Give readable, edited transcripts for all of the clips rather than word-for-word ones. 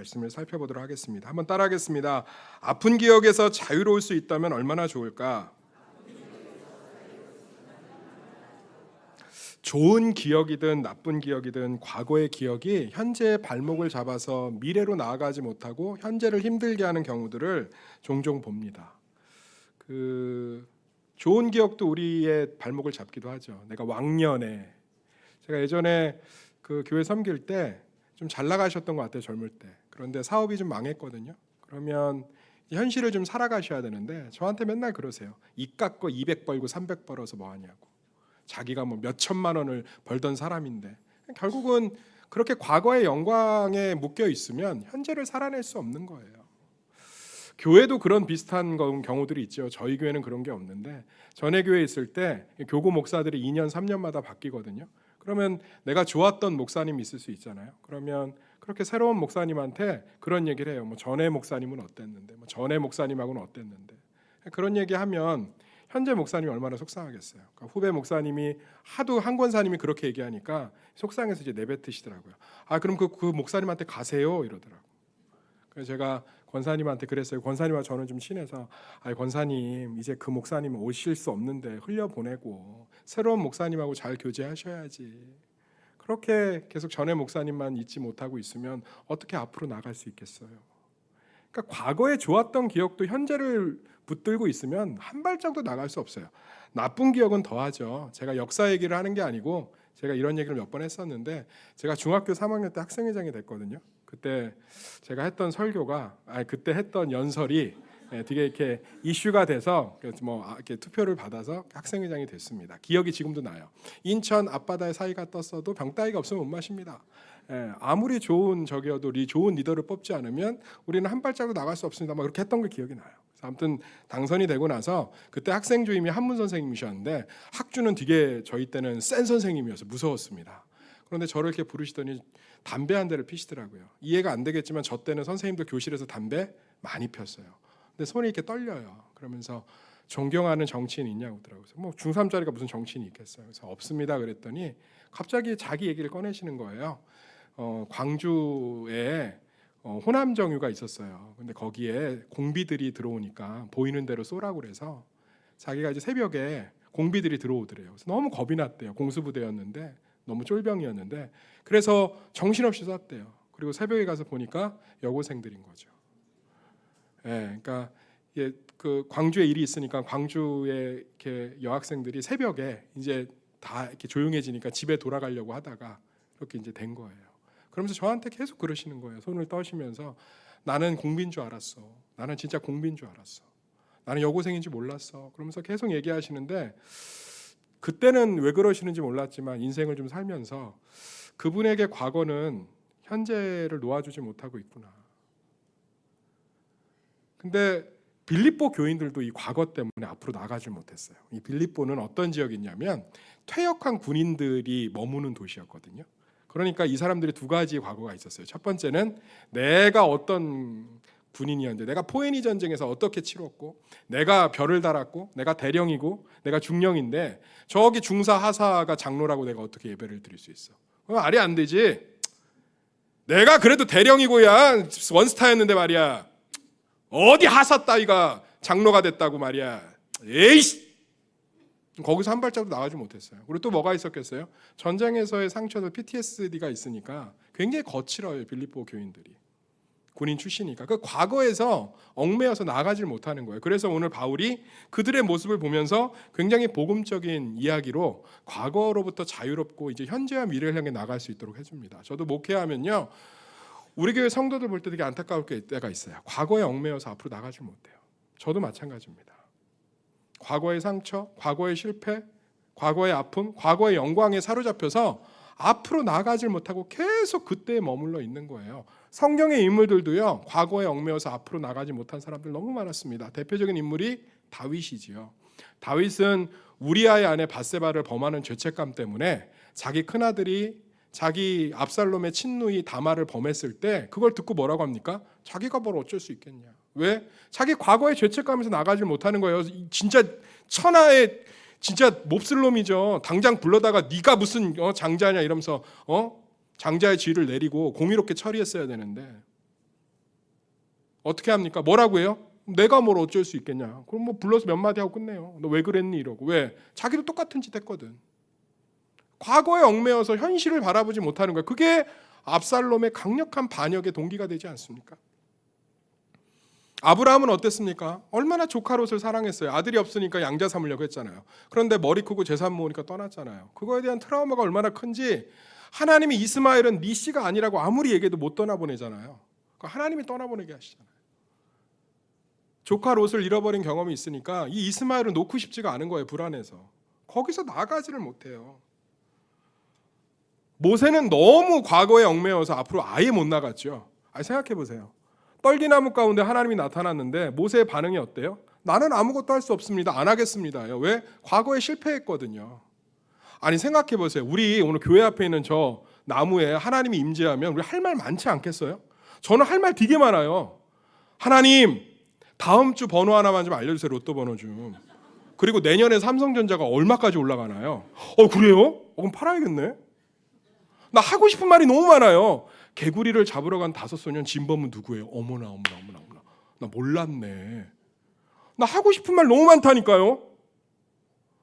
말씀을 살펴보도록 하겠습니다. 한번 따라하겠습니다. 아픈 기억에서 자유로울 수 있다면 얼마나 좋을까? 좋은 기억이든 나쁜 기억이든 과거의 기억이 현재의 발목을 잡아서 미래로 나아가지 못하고 현재를 힘들게 하는 경우들을 종종 봅니다. 좋은 기억도 우리의 발목을 잡기도 하죠. 내가 왕년에, 제가 예전에 그 교회 섬길 때 좀 잘 나가셨던 것 같아요, 젊을 때. 그런데 사업이 좀 망했거든요. 그러면 현실을 좀 살아가셔야 되는데 저한테 맨날 그러세요. 입 깎고 200 벌고 300 벌어서 뭐 하냐고. 자기가 뭐 몇 천만 원을 벌던 사람인데 결국은 그렇게 과거의 영광에 묶여 있으면 현재를 살아낼 수 없는 거예요. 교회도 그런 비슷한 경우들이 있죠. 저희 교회는 그런 게 없는데 전에 교회에 있을 때 교구 목사들이 2년 3년마다 바뀌거든요. 그러면 내가 좋았던 목사님이 있을 수 있잖아요. 그러면 그렇게 새로운 목사님한테 그런 얘기를 해요. 뭐 전에 목사님은 어땠는데, 뭐 전에 목사님하고는 어땠는데. 그런 얘기하면 현재 목사님이 얼마나 속상하겠어요. 그러니까 후배 목사님이 하도 한 권사님이 그렇게 얘기하니까 속상해서 이제 내뱉으시더라고요. 그럼 그 목사님한테 가세요 이러더라고. 그래서 제가 권사님한테 그랬어요. 권사님과 저는 좀 친해서 권사님 이제 그 목사님 오실 수 없는데 흘려보내고 새로운 목사님하고 잘 교제하셔야지. 그렇게 계속 전에 목사님만 잊지 못하고 있으면 어떻게 앞으로 나갈 수 있겠어요. 그러니까 과거에 좋았던 기억도 현재를 붙들고 있으면 한 발짝도 나갈 수 없어요. 나쁜 기억은 더하죠. 제가 역사 얘기를 하는 게 아니고 제가 이런 얘기를 몇 번 했었는데 제가 중학교 3학년 때 학생회장이 됐거든요. 그때 제가 했던 설교가 그때 했던 연설이 되게 이렇게 이슈가 돼서 이렇게 투표를 받아서 학생회장이 됐습니다. 기억이 지금도 나요. 인천 앞바다에 사이가 떴어도 병따위가 없으면 못 마십니다. 아무리 좋은 적이어도 좋은 리더를 뽑지 않으면 우리는 한 발짝도 나갈 수 없습니다. 막 그렇게 했던 게 기억이 나요. 아무튼 당선이 되고 나서 그때 학생 주임이 한문 선생님이셨는데 학주는 되게 저희 때는 센 선생님이어서 무서웠습니다. 그런데 저를 이렇게 부르시더니 담배 한 대를 피시더라고요. 이해가 안 되겠지만 저 때는 선생님도 교실에서 담배 많이 폈어요. 근데 손이 이렇게 떨려요. 그러면서 존경하는 정치인 있냐고 하더라고요. 뭐 중3짜리가 무슨 정치인이 있겠어요. 그래서 없습니다 그랬더니 갑자기 자기 얘기를 꺼내시는 거예요. 광주에 호남정유가 있었어요. 근데 거기에 공비들이 들어오니까 보이는 대로 쏘라고 그래서 자기가 이제 새벽에 공비들이 들어오더래요. 그래서 너무 겁이 났대요. 공수부대였는데 너무 쫄병이었는데 그래서 정신없이 쐈대요. 그리고 새벽에 가서 보니까 여고생들인 거죠. 그러니까 그 광주에 일이 있으니까 광주에 이렇게 여학생들이 새벽에 이제 다 이렇게 조용해지니까 집에 돌아가려고 하다가 이렇게 이제 된 거예요. 그러면서 저한테 계속 그러시는 거예요. 손을 떠시면서 나는 공비인 줄 알았어. 나는 진짜 공비인 줄 알았어. 나는 여고생인 줄 몰랐어. 그러면서 계속 얘기하시는데 그때는 왜 그러시는지 몰랐지만 인생을 좀 살면서 그분에게 과거는 현재를 놓아주지 못하고 있구나. 근데 빌립보 교인들도 이 과거 때문에 앞으로 나가질 못했어요. 이 빌립보는 어떤 지역이냐면 퇴역한 군인들이 머무는 도시였거든요. 그러니까 이 사람들이 두 가지 과거가 있었어요. 첫 번째는 내가 어떤 군인이었는데 내가 포에니 전쟁에서 어떻게 치렀고 내가 별을 달았고 내가 대령이고 내가 중령인데 저기 중사 하사가 장로라고 내가 어떻게 예배를 드릴 수 있어? 말이 안 되지. 내가 그래도 대령이고야 원스타였는데 말이야. 어디 하사 따위가 장로가 됐다고 말이야. 에이씨. 거기서 한 발짝도 나가지 못했어요. 그리고 또 뭐가 있었겠어요? 전쟁에서의 상처들 PTSD가 있으니까 굉장히 거칠어요. 빌립보 교인들이. 군인 출신이니까. 그 과거에서 얽매여서 나가질 못하는 거예요. 그래서 오늘 바울이 그들의 모습을 보면서 굉장히 복음적인 이야기로 과거로부터 자유롭고 이제 현재와 미래를 향해 나갈 수 있도록 해줍니다. 저도 목회하면요. 우리 교회 성도들 볼 때 되게 안타까울 때가 있어요. 과거에 얽매여서 앞으로 나가질 못해요. 저도 마찬가지입니다. 과거의 상처, 과거의 실패, 과거의 아픔, 과거의 영광에 사로잡혀서 앞으로 나가질 못하고 계속 그때에 머물러 있는 거예요. 성경의 인물들도요. 과거에 얽매여서 앞으로 나가지 못한 사람들 너무 많았습니다. 대표적인 인물이 다윗이지요. 다윗은 우리아의 아내 밧세바를 범하는 죄책감 때문에 자기 큰아들이 자기 압살롬의 친누이 다말을 범했을 때 그걸 듣고 뭐라고 합니까? 자기가 뭘 어쩔 수 있겠냐. 왜? 자기 과거의 죄책감에서 나가지 못하는 거예요. 진짜 천하의 진짜 몹쓸 놈이죠. 당장 불러다가 네가 무슨 장자냐 이러면서 장자의 지위를 내리고 공의롭게 처리했어야 되는데 어떻게 합니까? 뭐라고 해요? 내가 뭘 어쩔 수 있겠냐? 그럼 뭐 불러서 몇 마디 하고 끝내요. 너 왜 그랬니? 이러고. 왜? 자기도 똑같은 짓 했거든. 과거에 얽매여서 현실을 바라보지 못하는 거예요. 그게 압살롬의 강력한 반역의 동기가 되지 않습니까? 아브라함은 어땠습니까? 얼마나 조카 롯을 사랑했어요. 아들이 없으니까 양자 삼으려고 했잖아요. 그런데 머리 크고 재산 모으니까 떠났잖아요. 그거에 대한 트라우마가 얼마나 큰지 하나님이 이스마엘은 네 씨가 아니라고 아무리 얘기해도 못 떠나보내잖아요. 하나님이 떠나보내게 하시잖아요. 조카 롯을 잃어버린 경험이 있으니까 이 이스마엘을 놓고 싶지가 않은 거예요. 불안해서. 거기서 나가지를 못해요. 모세는 너무 과거에 얽매여서 앞으로 아예 못 나갔죠. 생각해 보세요. 떨기나무 가운데 하나님이 나타났는데 모세의 반응이 어때요? 나는 아무것도 할 수 없습니다. 안 하겠습니다요. 왜? 과거에 실패했거든요. 아니 생각해 보세요. 우리 오늘 교회 앞에 있는 저 나무에 하나님이 임재하면 우리 할 말 많지 않겠어요? 저는 할 말 되게 많아요. 하나님 다음 주 번호 하나만 좀 알려주세요. 로또 번호 좀. 그리고 내년에 삼성전자가 얼마까지 올라가나요? 그래요? 그럼 팔아야겠네. 나 하고 싶은 말이 너무 많아요. 개구리를 잡으러 간 5소년 진범은 누구예요? 어머나. 나 몰랐네. 나 하고 싶은 말 너무 많다니까요.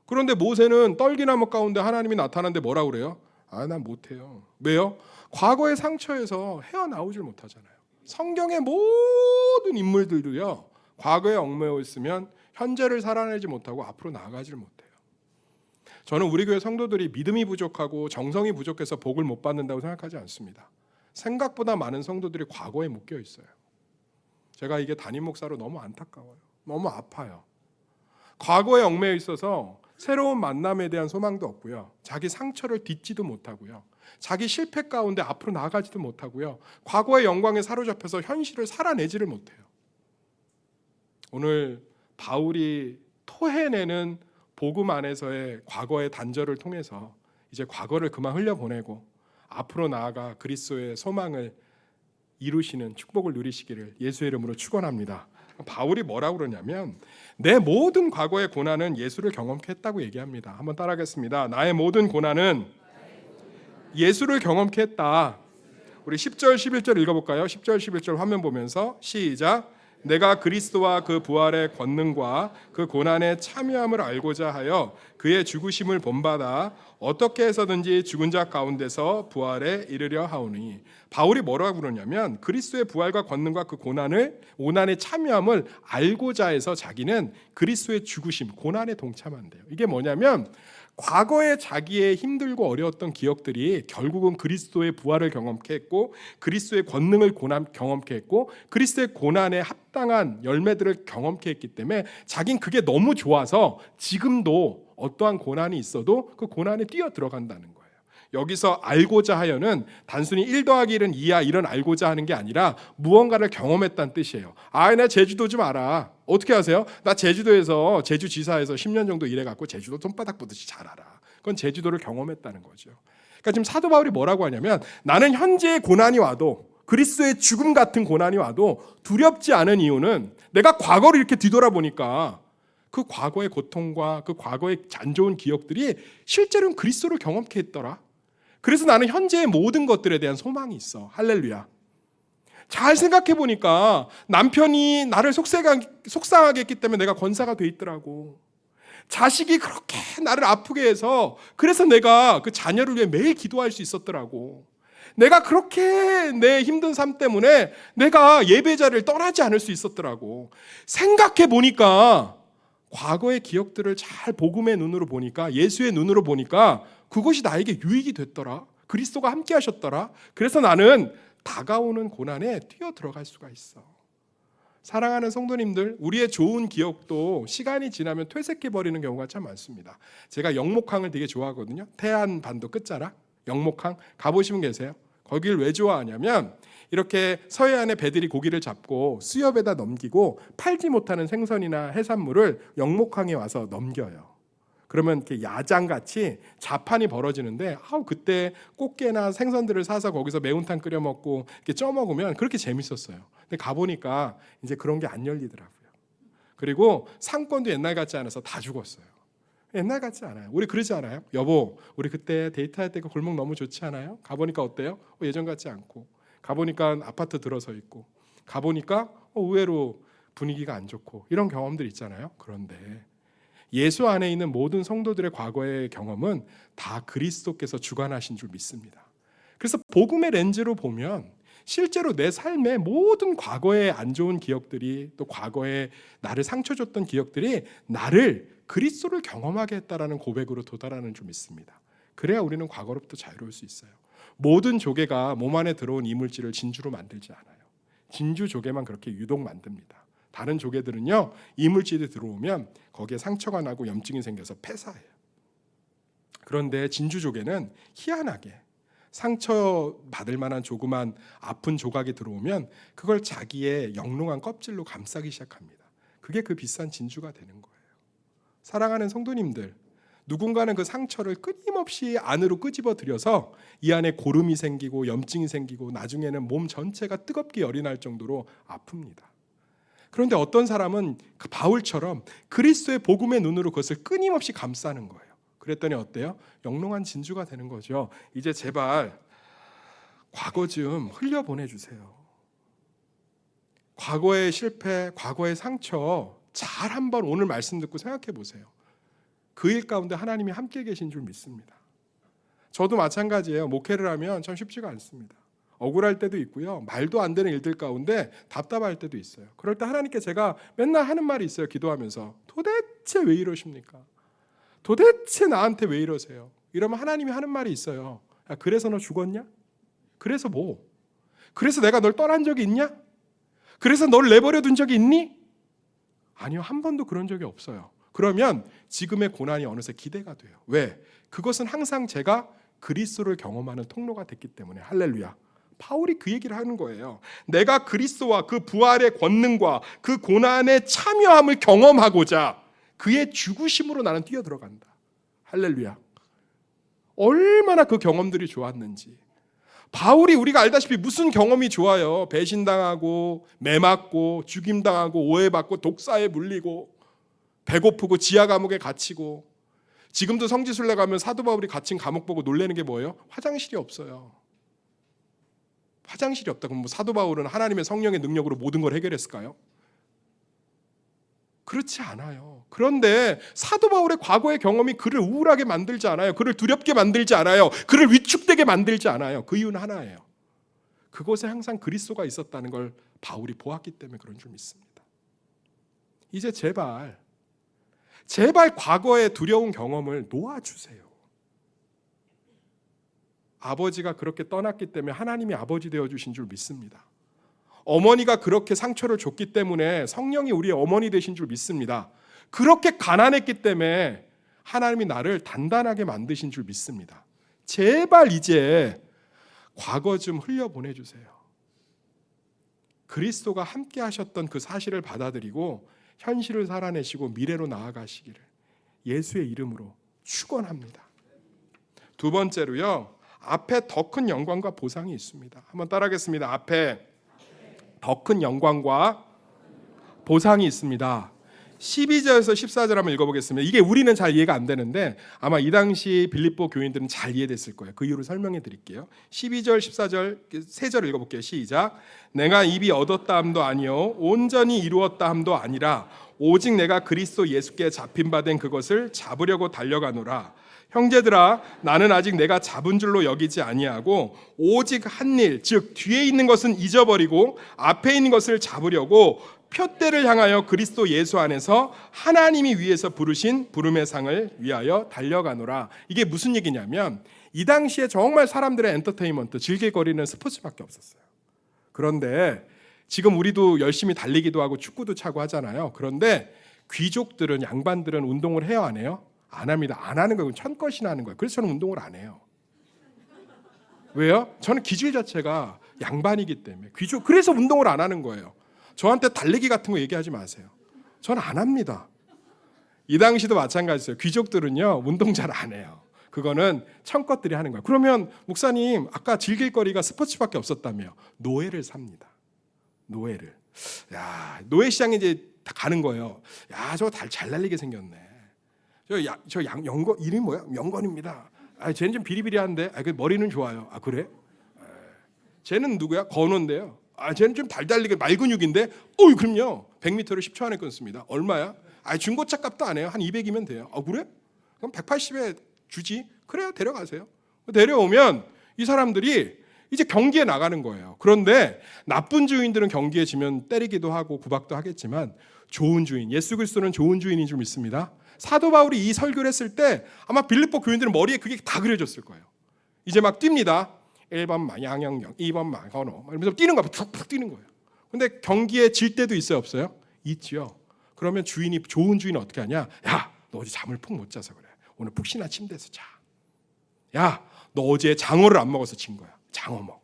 그런데 모세는 떨기나무 가운데 하나님이 나타났는데 뭐라고 그래요? 난 못해요. 왜요? 과거의 상처에서 헤어나오질 못하잖아요. 성경의 모든 인물들도요. 과거에 얽매여 있으면 현재를 살아내지 못하고 앞으로 나아가질 못해요. 저는 우리 교회 성도들이 믿음이 부족하고 정성이 부족해서 복을 못 받는다고 생각하지 않습니다. 생각보다 많은 성도들이 과거에 묶여 있어요. 제가 이게 담임 목사로 너무 안타까워요. 너무 아파요. 과거에 얽매여 있어서 새로운 만남에 대한 소망도 없고요. 자기 상처를 딛지도 못하고요. 자기 실패 가운데 앞으로 나아가지도 못하고요. 과거의 영광에 사로잡혀서 현실을 살아내지를 못해요. 오늘 바울이 토해내는 복음 안에서의 과거의 단절을 통해서 이제 과거를 그만 흘려보내고 앞으로 나아가 그리스도의 소망을 이루시는 축복을 누리시기를 예수의 이름으로 축원합니다. 바울이 뭐라고 그러냐면 내 모든 과거의 고난은 예수를 경험케 했다고 얘기합니다. 한번 따라하겠습니다. 나의 모든 고난은 예수를 경험케 했다. 우리 10절 11절 읽어볼까요? 10절 11절 화면 보면서 시작. 내가 그리스도와 그 부활의 권능과 그 고난의 참여함을 알고자 하여 그의 죽으심을 본받아 어떻게 해서든지 죽은 자 가운데서 부활에 이르려 하오니. 바울이 뭐라고 그러냐면 그리스도의 부활과 권능과 그 고난의 참여함을 알고자 해서 자기는 그리스도의 죽으심, 고난에 동참한대요. 이게 뭐냐면 과거에 자기의 힘들고 어려웠던 기억들이 결국은 그리스도의 부활을 경험케 했고 그리스도의 권능을 경험케 했고 그리스도의 고난에 합당한 열매들을 경험케 했기 때문에 자긴 그게 너무 좋아서 지금도 어떠한 고난이 있어도 그 고난에 뛰어 들어간다는 거예요. 여기서 알고자 하여는 단순히 1 더하기 1은 2야 이런 알고자 하는 게 아니라 무언가를 경험했다는 뜻이에요. 나 제주도 좀 알아. 어떻게 아세요? 나 제주도에서 제주지사에서 10년 정도 일해갖고 제주도 손바닥 보듯이 잘 알아. 그건 제주도를 경험했다는 거죠. 그러니까 지금 사도 바울이 뭐라고 하냐면 나는 현재의 고난이 와도 그리스도의 죽음 같은 고난이 와도 두렵지 않은 이유는 내가 과거를 이렇게 뒤돌아보니까 그 과거의 고통과 그 과거의 안 좋은 기억들이 실제로는 그리스도를 경험케 했더라. 그래서 나는 현재의 모든 것들에 대한 소망이 있어. 할렐루야. 잘 생각해 보니까 남편이 나를 속상하게 했기 때문에 내가 권사가 돼 있더라고. 자식이 그렇게 나를 아프게 해서 그래서 내가 그 자녀를 위해 매일 기도할 수 있었더라고. 내가 그렇게 내 힘든 삶 때문에 내가 예배자를 떠나지 않을 수 있었더라고. 생각해 보니까 과거의 기억들을 잘 복음의 눈으로 보니까 예수의 눈으로 보니까 그것이 나에게 유익이 됐더라. 그리스도가 함께 하셨더라. 그래서 나는 다가오는 고난에 뛰어 들어갈 수가 있어. 사랑하는 성도님들, 우리의 좋은 기억도 시간이 지나면 퇴색해버리는 경우가 참 많습니다. 제가 영목항을 되게 좋아하거든요. 태안반도 끝자락 영목항 가보시면 계세요. 거기를 왜 좋아하냐면 이렇게 서해안에 배들이 고기를 잡고 수협에다 넘기고 팔지 못하는 생선이나 해산물을 영목항에 와서 넘겨요. 그러면 이렇게 야장같이 자판이 벌어지는데 그때 꽃게나 생선들을 사서 거기서 매운탕 끓여 먹고 이렇게 쪄 먹으면 그렇게 재밌었어요. 근데 가보니까 이제 그런 게 안 열리더라고요. 그리고 상권도 옛날 같지 않아서 다 죽었어요. 옛날 같지 않아요. 우리 그러지 않아요? 여보, 우리 그때 데이트할 때 그 골목 너무 좋지 않아요? 가보니까 어때요? 예전 같지 않고. 가보니까 아파트 들어서 있고 가보니까 의외로 분위기가 안 좋고 이런 경험들 있잖아요. 그런데 예수 안에 있는 모든 성도들의 과거의 경험은 다 그리스도께서 주관하신 줄 믿습니다. 그래서 복음의 렌즈로 보면 실제로 내 삶의 모든 과거의 안 좋은 기억들이, 또 과거에 나를 상처 줬던 기억들이 나를 그리스도를 경험하게 했다라는 고백으로 도달하는 줄 믿습니다. 그래야 우리는 과거로부터 자유로울 수 있어요. 모든 조개가 몸 안에 들어온 이물질을 진주로 만들지 않아요. 진주 조개만 그렇게 유독 만듭니다. 다른 조개들은요, 이물질이 들어오면 거기에 상처가 나고 염증이 생겨서 폐사해요. 그런데 진주 조개는 희한하게 상처 받을 만한 조그만 아픈 조각이 들어오면 그걸 자기의 영롱한 껍질로 감싸기 시작합니다. 그게 그 비싼 진주가 되는 거예요. 사랑하는 성도님들, 누군가는 그 상처를 끊임없이 안으로 끄집어 들여서 이 안에 고름이 생기고 염증이 생기고 나중에는 몸 전체가 뜨겁게 열이 날 정도로 아픕니다. 그런데 어떤 사람은 그 바울처럼 그리스도의 복음의 눈으로 그것을 끊임없이 감싸는 거예요. 그랬더니 어때요? 영롱한 진주가 되는 거죠. 이제 제발 과거 좀 흘려보내주세요. 과거의 실패, 과거의 상처 잘 한번 오늘 말씀 듣고 생각해 보세요. 그 일 가운데 하나님이 함께 계신 줄 믿습니다. 저도 마찬가지예요. 목회를 하면 참 쉽지가 않습니다. 억울할 때도 있고요. 말도 안 되는 일들 가운데 답답할 때도 있어요. 그럴 때 하나님께 제가 맨날 하는 말이 있어요. 기도하면서. 도대체 왜 이러십니까? 도대체 나한테 왜 이러세요? 이러면 하나님이 하는 말이 있어요. 야, 그래서 너 죽었냐? 그래서 뭐? 그래서 내가 널 떠난 적이 있냐? 그래서 널 내버려 둔 적이 있니? 아니요, 한 번도 그런 적이 없어요. 그러면 지금의 고난이 어느새 기대가 돼요. 왜? 그것은 항상 제가 그리스도를 경험하는 통로가 됐기 때문에. 할렐루야. 바울이 그 얘기를 하는 거예요. 내가 그리스도와 그 부활의 권능과 그 고난의 참여함을 경험하고자 그의 죽으심으로 나는 뛰어들어간다. 할렐루야. 얼마나 그 경험들이 좋았는지. 바울이 우리가 알다시피 무슨 경험이 좋아요. 배신당하고 매맞고 죽임당하고 오해받고 독사에 물리고 배고프고 지하 감옥에 갇히고, 지금도 성지순례 가면 사도 바울이 갇힌 감옥 보고 놀라는 게 뭐예요? 화장실이 없어요. 화장실이 없다. 그럼 뭐 사도 바울은 하나님의 성령의 능력으로 모든 걸 해결했을까요? 그렇지 않아요. 그런데 사도 바울의 과거의 경험이 그를 우울하게 만들지 않아요. 그를 두렵게 만들지 않아요. 그를 위축되게 만들지 않아요. 그 이유는 하나예요. 그곳에 항상 그리스도가 있었다는 걸 바울이 보았기 때문에 그런 줄 믿습니다. 이제 제발 과거의 두려운 경험을 놓아주세요. 아버지가 그렇게 떠났기 때문에 하나님이 아버지 되어주신 줄 믿습니다. 어머니가 그렇게 상처를 줬기 때문에 성령이 우리의 어머니 되신 줄 믿습니다. 그렇게 가난했기 때문에 하나님이 나를 단단하게 만드신 줄 믿습니다. 제발 이제 과거 좀 흘려보내주세요. 그리스도가 함께 하셨던 그 사실을 받아들이고 현실을 살아내시고 미래로 나아가시기를 예수의 이름으로 축원합니다. 두 번째로요, 앞에 더 큰 영광과 보상이 있습니다. 한번 따라하겠습니다. 앞에 더 큰 영광과 보상이 있습니다. 12절에서 14절 한번 읽어보겠습니다. 이게 우리는 잘 이해가 안 되는데 아마 이 당시 빌립보 교인들은 잘 이해됐을 거예요. 그 이유를 설명해 드릴게요. 12절, 14절 세 절 읽어볼게요. 시작. 내가 입이 얻었다 함도 아니요 온전히 이루었다 함도 아니라 오직 내가 그리스도 예수께 잡힌 바 된 그것을 잡으려고 달려가노라. 형제들아, 나는 아직 내가 잡은 줄로 여기지 아니하고 오직 한 일, 즉 뒤에 있는 것은 잊어버리고 앞에 있는 것을 잡으려고 표대를 향하여 그리스도 예수 안에서 하나님이 위에서 부르신 부름의 상을 위하여 달려가노라. 이게 무슨 얘기냐면 이 당시에 정말 사람들의 엔터테인먼트, 즐길거리는 스포츠밖에 없었어요. 그런데 지금 우리도 열심히 달리기도 하고 축구도 차고 하잖아요. 그런데 귀족들은, 양반들은 운동을 해요, 안 해요? 안 합니다. 안 하는 거예요. 천것이나 하는 거예요. 그래서 저는 운동을 안 해요. 왜요? 저는 기질 자체가 양반이기 때문에. 귀족, 그래서 운동을 안 하는 거예요. 저한테 달리기 같은 거 얘기하지 마세요. 저는 안 합니다. 이 당시도 마찬가지예요. 귀족들은요, 운동 잘 안 해요. 그거는 천것들이 하는 거예요. 그러면 목사님, 아까 즐길 거리가 스포츠밖에 없었다며. 노예를 삽니다. 노예를. 야, 노예 시장에 이제 다 가는 거예요. 야, 저거 잘 날리게 생겼네. 저 영건, 이름이 뭐야? 영건입니다. 아, 쟤는 좀 비리비리한데, 그 머리는 좋아요. 아, 그래? 쟤는 누구야? 건호인데요. 쟤는 좀 달달리게 말근육인데 그럼요. 100m를 10초 안에 끊습니다. 얼마야? 중고차 값도 안 해요. 한 200이면 돼요. 그래? 그럼 180에 주지? 그래요. 데려가세요. 데려오면 이 사람들이 이제 경기에 나가는 거예요. 그런데 나쁜 주인들은 경기에 지면 때리기도 하고 구박도 하겠지만 좋은 주인, 예수 그리스도는 좋은 주인인 줄 믿습니다. 사도 바울이 이 설교를 했을 때 아마 빌립보 교인들은 머리에 그게 다 그려졌을 거예요. 이제 막 뜁니다. 1번 양영영, 2번 마건호 이러면서 뛰는 거예요. 툭툭 뛰는 거예요. 근데 경기에 질 때도 있어요, 없어요? 있죠. 그러면 좋은 주인은 어떻게 하냐? 야, 너 어제 잠을 푹 못 자서 그래. 오늘 푹신한 침대에서 자. 야, 너 어제 장어를 안 먹어서 진 거야. 장어 먹어.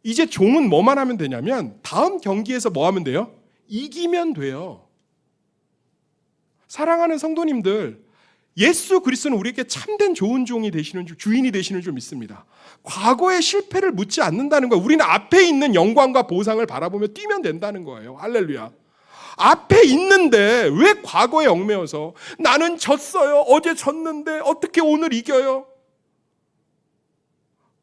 이제 종은 뭐만 하면 되냐면 다음 경기에서 뭐 하면 돼요? 이기면 돼요. 사랑하는 성도님들, 예수 그리스도는 우리에게 참된 좋은 종이 되시는 줄, 주인이 되시는 줄 믿습니다. 과거의 실패를 묻지 않는다는 거예요. 우리는 앞에 있는 영광과 보상을 바라보며 뛰면 된다는 거예요. 할렐루야. 앞에 있는데 왜 과거에 얽매여서 나는 졌어요. 어제 졌는데 어떻게 오늘 이겨요?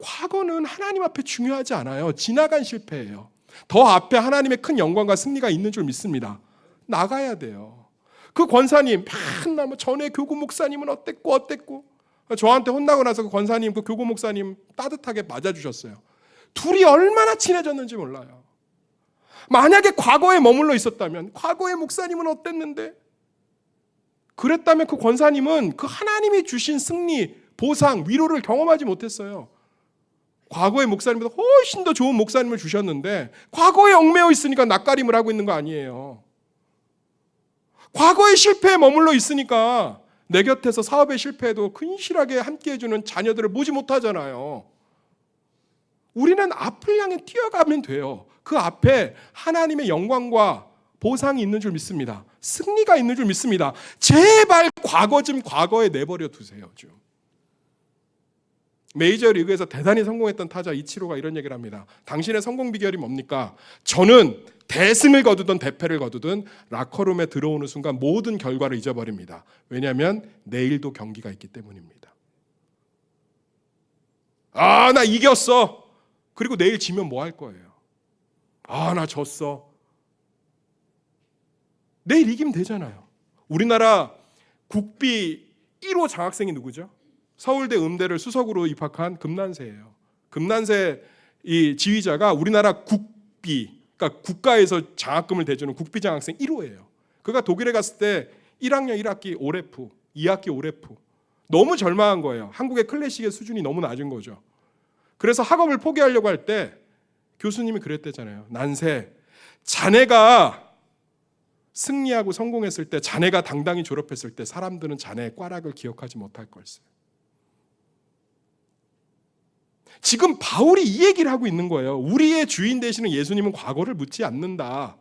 과거는 하나님 앞에 중요하지 않아요. 지나간 실패예요. 더 앞에 하나님의 큰 영광과 승리가 있는 줄 믿습니다. 나가야 돼요. 그 권사님 맨날 전에 교구 목사님은 어땠고 저한테 혼나고 나서 그 권사님, 그 교구 목사님 따뜻하게 맞아주셨어요. 둘이 얼마나 친해졌는지 몰라요. 만약에 과거에 머물러 있었다면 과거의 목사님은 어땠는데? 그랬다면 그 권사님은 그 하나님이 주신 승리, 보상, 위로를 경험하지 못했어요. 과거의 목사님보다 훨씬 더 좋은 목사님을 주셨는데 과거에 얽매여 있으니까 낯가림을 하고 있는 거 아니에요. 과거의 실패에 머물러 있으니까 내 곁에서 사업의 실패에도 근실하게 함께해주는 자녀들을 보지 못하잖아요. 우리는 앞을 향해 뛰어가면 돼요. 그 앞에 하나님의 영광과 보상이 있는 줄 믿습니다. 승리가 있는 줄 믿습니다. 제발 과거 좀 과거에 내버려 두세요. 좀. 메이저리그에서 대단히 성공했던 타자 이치로가 이런 얘기를 합니다. 당신의 성공 비결이 뭡니까? 저는 대승을 거두든 대패를 거두든 라커룸에 들어오는 순간 모든 결과를 잊어버립니다. 왜냐하면 내일도 경기가 있기 때문입니다. 나 이겼어. 그리고 내일 지면 뭐 할 거예요? 나 졌어. 내일 이기면 되잖아요. 우리나라 국비 1호 장학생이 누구죠? 서울대 음대를 수석으로 입학한 금난세예요. 금난세 이 지휘자가 우리나라 국비, 그러니까 국가에서 장학금을 대주는 국비 장학생 1호예요. 그가 독일에 갔을 때 1학년 1학기 오레프, 2학기 오레프. 너무 절망한 거예요. 한국의 클래식의 수준이 너무 낮은 거죠. 그래서 학업을 포기하려고 할 때 교수님이 그랬대잖아요. 난세, 자네가 승리하고 성공했을 때, 자네가 당당히 졸업했을 때 사람들은 자네의 꽈락을 기억하지 못할 걸세. 지금 바울이 이 얘기를 하고 있는 거예요. 우리의 주인 되시는 예수님은 과거를 묻지 않는다.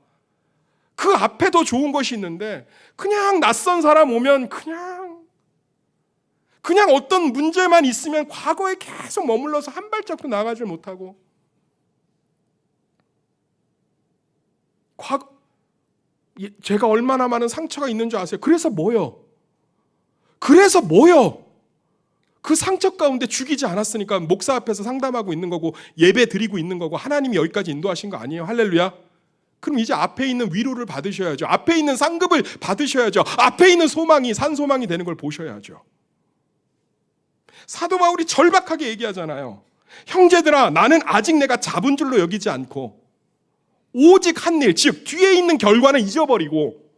그 앞에 더 좋은 것이 있는데 그냥 낯선 사람 오면 그냥 어떤 문제만 있으면 과거에 계속 머물러서 한 발짝도 나가지 못하고 제가 얼마나 많은 상처가 있는 줄 아세요? 그래서 뭐요? 그 상처 가운데 죽이지 않았으니까 목사 앞에서 상담하고 있는 거고 예배 드리고 있는 거고 하나님이 여기까지 인도하신 거 아니에요? 할렐루야. 그럼 이제 앞에 있는 위로를 받으셔야죠. 앞에 있는 상급을 받으셔야죠. 앞에 있는 소망이 산소망이 되는 걸 보셔야죠. 사도 바울이 절박하게 얘기하잖아요. 형제들아, 나는 아직 내가 잡은 줄로 여기지 않고 오직 한 일, 즉 뒤에 있는 결과는 잊어버리고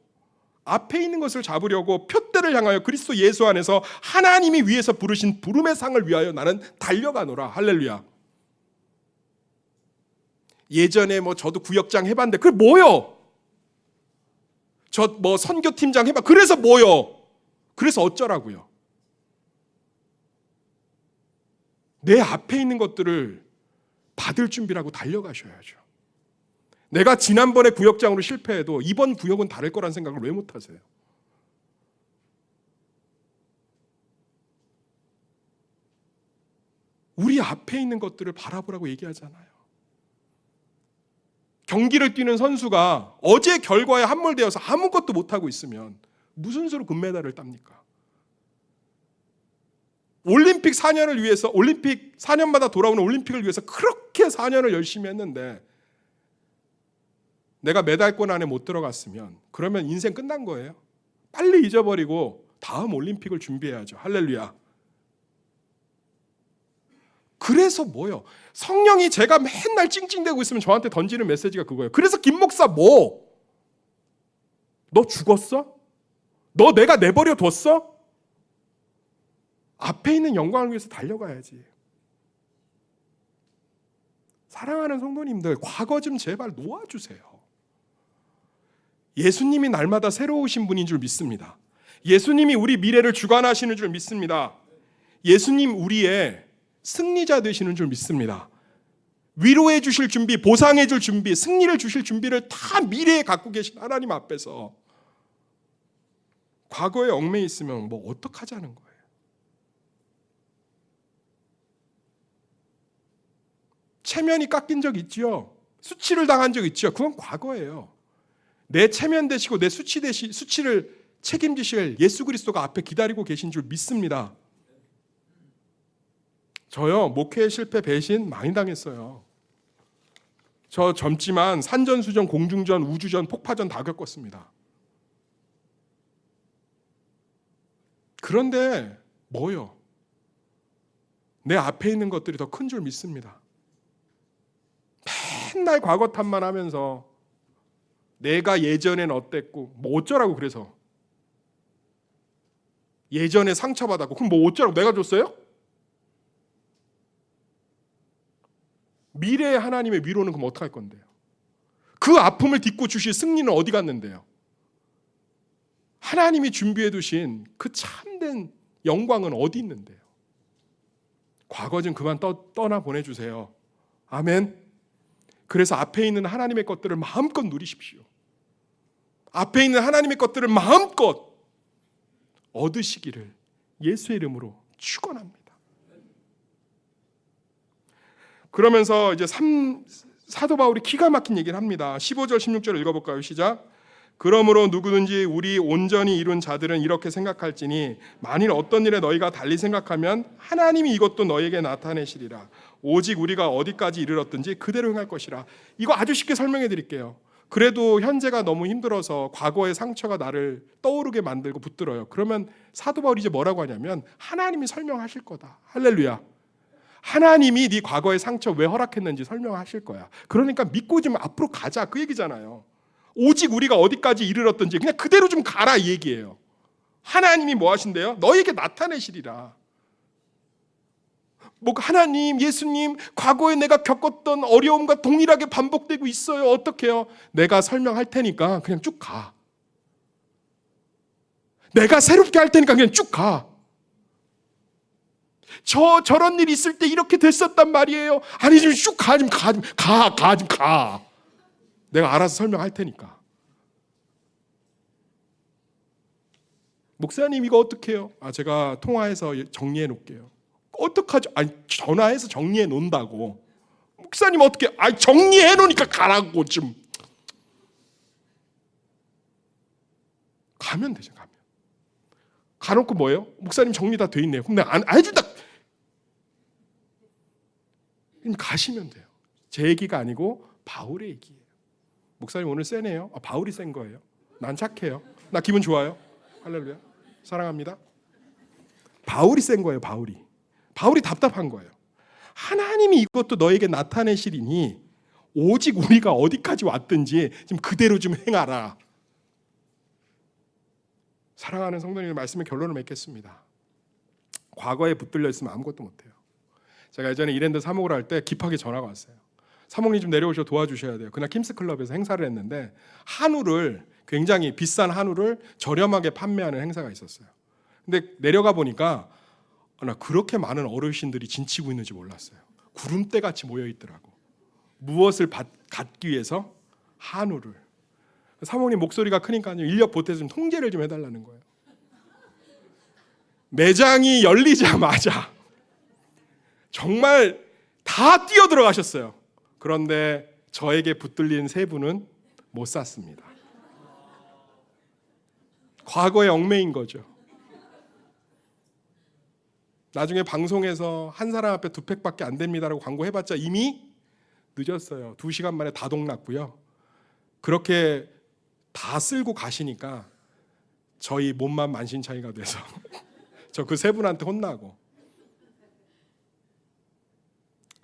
앞에 있는 것을 잡으려고 표대를 향하여 그리스도 예수 안에서 하나님이 위에서 부르신 부름의 상을 위하여 나는 달려가노라. 할렐루야. 예전에 저도 구역장 해봤는데 그게 뭐요? 저 선교팀장 해봐. 그래서 뭐요? 그래서 어쩌라고요? 내 앞에 있는 것들을 받을 준비라고 달려가셔야죠. 내가 지난번에 구역장으로 실패해도 이번 구역은 다를 거란 생각을 왜 못하세요? 우리 앞에 있는 것들을 바라보라고 얘기하잖아요. 경기를 뛰는 선수가 어제 결과에 함몰되어서 아무것도 못하고 있으면 무슨 수로 금메달을 땁니까? 올림픽 4년을 위해서, 올림픽 4년마다 돌아오는 올림픽을 위해서 그렇게 4년을 열심히 했는데 내가 메달권 안에 못 들어갔으면 그러면 인생 끝난 거예요. 빨리 잊어버리고 다음 올림픽을 준비해야죠. 할렐루야. 그래서 뭐요? 성령이 제가 맨날 찡찡대고 있으면 저한테 던지는 메시지가 그거예요. 그래서 김 목사 뭐? 너 죽었어? 너 내가 내버려 뒀어? 앞에 있는 영광을 위해서 달려가야지. 사랑하는 성도님들, 과거 좀 제발 놓아주세요. 예수님이 날마다 새로우신 분인 줄 믿습니다. 예수님이 우리 미래를 주관하시는 줄 믿습니다. 예수님 우리의 승리자 되시는 줄 믿습니다. 위로해 주실 준비, 보상해 줄 준비, 승리를 주실 준비를 다 미래에 갖고 계신 하나님 앞에서 과거에 얽매여 있으면 뭐 어떡하자는 거예요. 체면이 깎인 적 있죠. 수치를 당한 적 있죠. 그건 과거예요. 내 체면 되시고 내 수치를 책임지실 예수 그리스도가 앞에 기다리고 계신 줄 믿습니다. 저요, 목회 실패 배신 많이 당했어요. 저 젊지만 산전수전, 공중전, 우주전, 폭파전 다 겪었습니다. 그런데 뭐요? 내 앞에 있는 것들이 더 큰 줄 믿습니다. 맨날 과거 탓만 하면서 내가 예전엔 어땠고 뭐 어쩌라고. 그래서 예전에 상처받았고 그럼 뭐 어쩌라고. 내가 줬어요? 미래의 하나님의 위로는 그럼 어떡할 건데요? 그 아픔을 딛고 주실 승리는 어디 갔는데요? 하나님이 준비해 두신 그 참된 영광은 어디 있는데요? 과거 좀 그만 떠나 보내주세요. 아멘. 그래서 앞에 있는 하나님의 것들을 마음껏 누리십시오. 앞에 있는 하나님의 것들을 마음껏 얻으시기를 예수의 이름으로 축원합니다. 그러면서 이제 사도 바울이 기가 막힌 얘기를 합니다. 15절 16절을 읽어볼까요? 시작. 그러므로 누구든지 우리 온전히 이룬 자들은 이렇게 생각할지니 만일 어떤 일에 너희가 달리 생각하면 하나님이 이것도 너희에게 나타내시리라. 오직 우리가 어디까지 이르렀든지 그대로 행할 것이라. 이거 아주 쉽게 설명해 드릴게요. 그래도 현재가 너무 힘들어서 과거의 상처가 나를 떠오르게 만들고 붙들어요. 그러면 사도 바울이 이제 뭐라고 하냐면 하나님이 설명하실 거다. 할렐루야. 하나님이 네 과거의 상처 왜 허락했는지 설명하실 거야. 그러니까 믿고 좀 앞으로 가자 그 얘기잖아요. 오직 우리가 어디까지 이르렀든지 그냥 그대로 좀 가라 이 얘기예요. 하나님이 뭐 하신대요? 너에게 나타내시리라. 뭐 하나님, 예수님, 과거에 내가 겪었던 어려움과 동일하게 반복되고 있어요. 어떡해요? 내가 설명할 테니까 그냥 쭉 가. 내가 새롭게 할 테니까 그냥 쭉 가. 저런 일이 있을 때 이렇게 됐었단 말이에요. 아니 좀 쭉 가, 좀 가. 내가 알아서 설명할 테니까. 목사님 이거 어떻게 해요? 제가 통화해서 정리해 놓을게요. 어떡하죠? 아니 전화해서 정리해 놓는다고. 목사님 어떻게? 정리해 놓으니까 가라고 좀. 가면 되죠. 가면. 가놓고 뭐예요? 목사님 정리 다 돼 있네요. 그럼 내가 안 해준다. 그럼 가시면 돼요. 제 얘기가 아니고 바울의 얘기예요. 목사님 오늘 세네요. 바울이 센 거예요. 난 착해요. 나 기분 좋아요. 할렐루야. 사랑합니다. 바울이 센 거예요. 바울이 답답한 거예요. 하나님이 이것도 너에게 나타내시리니 오직 우리가 어디까지 왔든지 지금 그대로 좀 행하라. 사랑하는 성도님의 말씀의 결론을 맺겠습니다. 과거에 붙들려 있으면 아무것도 못해요. 제가 예전에 이랜드 사목을 할 때 급하게 전화가 왔어요. 사목님 좀 내려오셔 도와주셔야 돼요. 그날 킴스클럽에서 행사를 했는데 한우를 굉장히 비싼 한우를 저렴하게 판매하는 행사가 있었어요. 근데 내려가 보니까 나 그렇게 많은 어르신들이 진치고 있는지 몰랐어요. 구름대같이 모여 있더라고. 무엇을 갖기 위해서? 한우를. 사모님 목소리가 크니까 인력 보태서 좀 통제를 좀 해달라는 거예요. 매장이 열리자마자 정말 다 뛰어들어가셨어요. 그런데 저에게 붙들린 세 분은 못 샀습니다. 과거에 얽매인 거죠. 나중에 방송에서 한 사람 앞에 2팩밖에 안 됩니다라고 광고해봤자 이미 늦었어요. 2시간 만에 다 동났고요. 그렇게 다 쓸고 가시니까 저희 몸만 만신창이가 돼서 저 그 세 분한테 혼나고,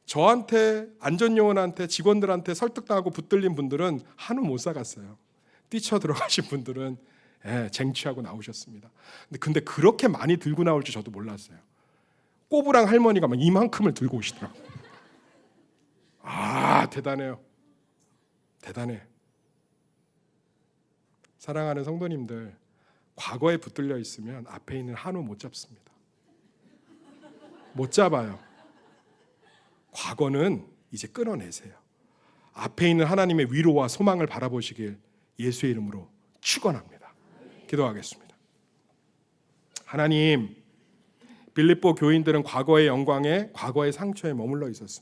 저한테 안전요원한테 직원들한테 설득당하고 붙들린 분들은 한우 못 사갔어요. 뛰쳐 들어가신 분들은 쟁취하고 나오셨습니다. 근데 그렇게 많이 들고 나올 줄 저도 몰랐어요. 꼬부랑 할머니가 막 이만큼을 들고 오시더라고요. 아, 대단해요. 대단해. 사랑하는 성도님들, 과거에 붙들려 있으면 앞에 있는 한우 못 잡습니다. 못 잡아요. 과거는 이제 끊어내세요. 앞에 있는 하나님의 위로와 소망을 바라보시길 예수의 이름으로 축원합니다. 기도하겠습니다. 하나님, 빌립보 교인들은 과거의 영광에, 과거의 상처에 머물러 있었습니다.